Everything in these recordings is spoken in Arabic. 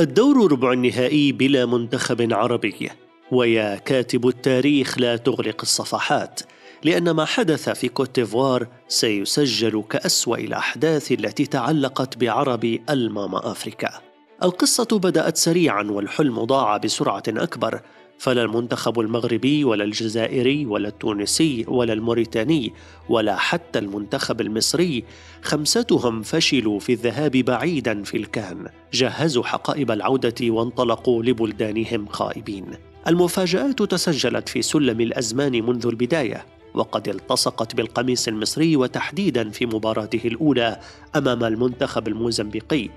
الدور ربع النهائي بلا منتخب عربي، ويا كاتب التاريخ لا تغلق الصفحات، لأن ما حدث في كوت ديفوار سيسجل كأسوأ الأحداث التي تعلقت بعرب الماما أفريكا. القصة بدأت سريعا والحلم ضاع بسرعة أكبر، فلا المنتخب المغربي ولا الجزائري ولا التونسي ولا الموريتاني ولا حتى المنتخب المصري، خمستهم فشلوا في الذهاب بعيدا في الكان. جهزوا حقائب العودة وانطلقوا لبلدانهم خائبين. المفاجآت تسجلت في سلم الأزمان منذ البداية، وقد التصقت بالقميص المصري وتحديدا في مباراته الأولى أمام المنتخب الموزمبيقي.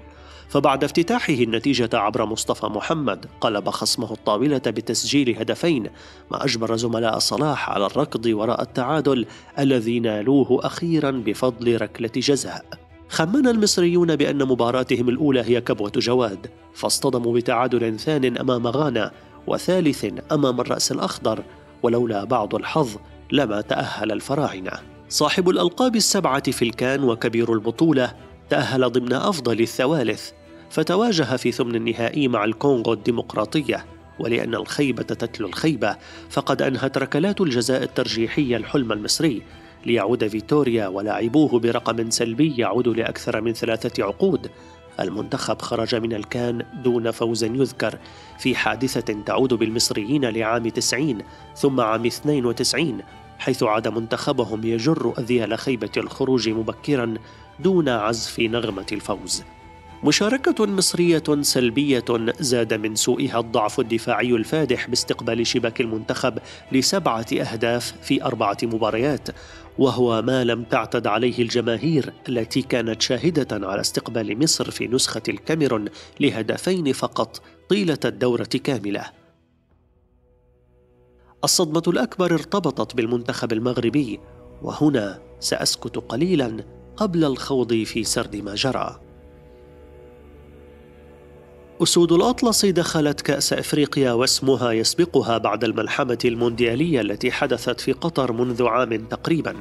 فبعد افتتاحه النتيجة عبر مصطفى محمد قلب خصمه الطاولة بتسجيل هدفين، ما أجبر زملاء صلاح على الركض وراء التعادل الذي نالوه أخيرا بفضل ركلة جزاء. خمن المصريون بأن مباراتهم الأولى هي كبوة جواد، فاصطدموا بتعادل ثان أمام غانا وثالث أمام الرأس الأخضر، ولولا بعض الحظ لما تأهل الفراعنة. صاحب الألقاب السبعة في الكان وكبير البطولة تأهل ضمن أفضل الثوالث، فتواجه في ثمن النهائي مع الكونغو الديمقراطية. ولأن الخيبة تتلو الخيبة، فقد أنهت ركلات الجزاء الترجيحية الحلم المصري، ليعود فيتوريا ولاعبوه برقم سلبي يعود لأكثر من 3 عقود. المنتخب خرج من الكان دون فوز يذكر، في حادثة تعود بالمصريين لعام 90 ثم عام 92، حيث عاد منتخبهم يجر أذيال خيبة الخروج مبكرا دون عزف نغمة الفوز. مشاركة مصرية سلبية زاد من سوءها الضعف الدفاعي الفادح باستقبال شباك المنتخب ل7 أهداف في 4 مباريات، وهو ما لم تعتد عليه الجماهير التي كانت شاهدة على استقبال مصر في نسخة الكاميرون لهدفين فقط طيلة الدورة كاملة. الصدمة الأكبر ارتبطت بالمنتخب المغربي، وهنا سأسكت قليلا قبل الخوض في سرد ما جرى. أسود الأطلس دخلت كأس إفريقيا واسمها يسبقها بعد الملحمة المونديالية التي حدثت في قطر منذ عام تقريبا.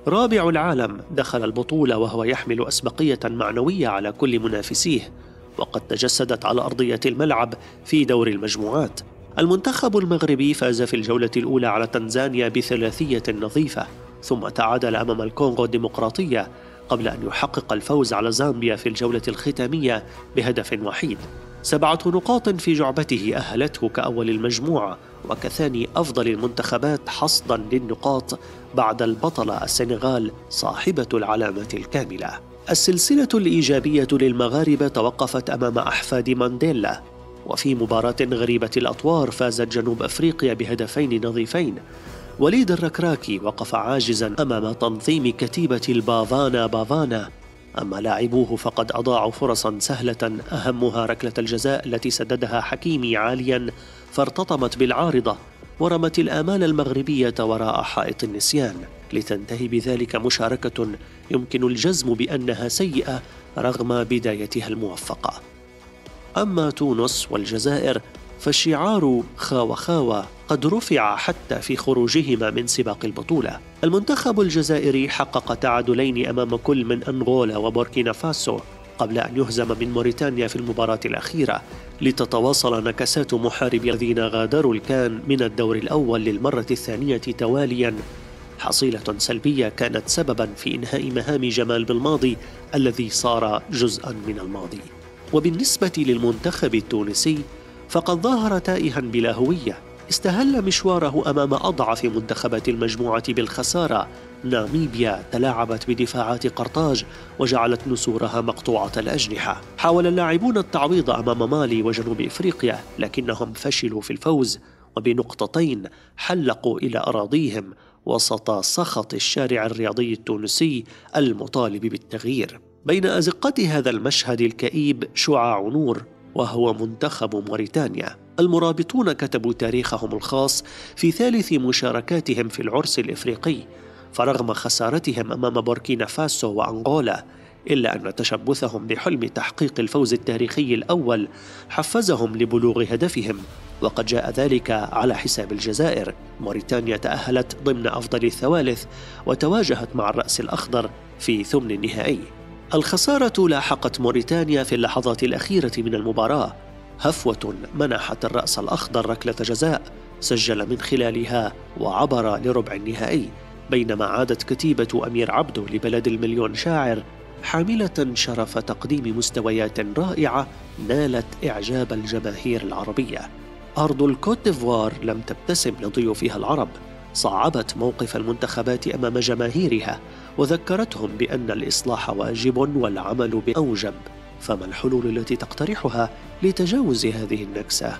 رابع العالم دخل البطولة وهو يحمل أسبقية معنوية على كل منافسيه، وقد تجسدت على أرضية الملعب في دور المجموعات. المنتخب المغربي فاز في الجولة الأولى على تنزانيا ب3 نظيفة، ثم تعادل أمام الكونغو الديمقراطية قبل أن يحقق الفوز على زامبيا في الجولة الختامية بهدف وحيد. 7 نقاط في جعبته أهلته كأول المجموعة وكثاني أفضل المنتخبات حصدا للنقاط بعد البطلة السنغال صاحبة العلامة الكاملة. السلسلة الإيجابية للمغاربة توقفت أمام أحفاد مانديلا، وفي مباراة غريبة الأطوار فازت جنوب أفريقيا بهدفين نظيفين. وليد الركراكي وقف عاجزا أمام تنظيم كتيبة البافانا، أما لاعبوه فقد أضاعوا فرصا سهلة، أهمها ركلة الجزاء التي سددها حكيمي عاليا فارتطمت بالعارضة ورمت الآمال المغربية وراء حائط النسيان، لتنتهي بذلك مشاركة يمكن الجزم بأنها سيئة رغم بدايتها الموفقة. أما تونس والجزائر فالشعار خاوة خاوة قد رفع حتى في خروجهما من سباق البطولة. المنتخب الجزائري حقق تعادلين أمام كل من أنغولا وبوركينا فاسو قبل أن يهزم من موريتانيا في المباراة الأخيرة، لتتواصل نكسات محاربي الذين غادروا الكان من الدور الأول للمرة الثانية تواليا. حصيلة سلبية كانت سببا في إنهاء مهام جمال بالماضي الذي صار جزءا من الماضي. وبالنسبة للمنتخب التونسي فقد ظهر تائها بلا هوية، استهل مشواره أمام أضعف منتخبات المجموعة بالخسارة. ناميبيا تلاعبت بدفاعات قرطاج وجعلت نسورها مقطوعة الأجنحة. حاول اللاعبون التعويض أمام مالي وجنوب إفريقيا، لكنهم فشلوا في الفوز، وبنقطتين حلقوا إلى أراضيهم وسط سخط الشارع الرياضي التونسي المطالب بالتغيير. بين أزقة هذا المشهد الكئيب شعاع نور، وهو منتخب موريتانيا. المرابطون كتبوا تاريخهم الخاص في ثالث مشاركاتهم في العرس الإفريقي، فرغم خسارتهم أمام بوركينا فاسو وأنغولا، إلا أن تشبثهم بحلم تحقيق الفوز التاريخي الأول حفزهم لبلوغ هدفهم، وقد جاء ذلك على حساب الجزائر. موريتانيا تأهلت ضمن أفضل الثوالث وتواجهت مع الرأس الأخضر في ثمن النهائي. الخسارة لاحقت موريتانيا في اللحظات الأخيرة من المباراة، هفوة منحت الرأس الأخضر ركلة جزاء سجل من خلالها وعبر لربع النهائي، بينما عادت كتيبة أمير عبده لبلد المليون شاعر حاملة شرف تقديم مستويات رائعة نالت إعجاب الجماهير العربية. أرض الكوت ديفوار لم تبتسم لضيوفها العرب، صعبت موقف المنتخبات أمام جماهيرها وذكرتهم بأن الإصلاح واجب والعمل بأوجب، فما الحلول التي تقترحها لتجاوز هذه النكسة؟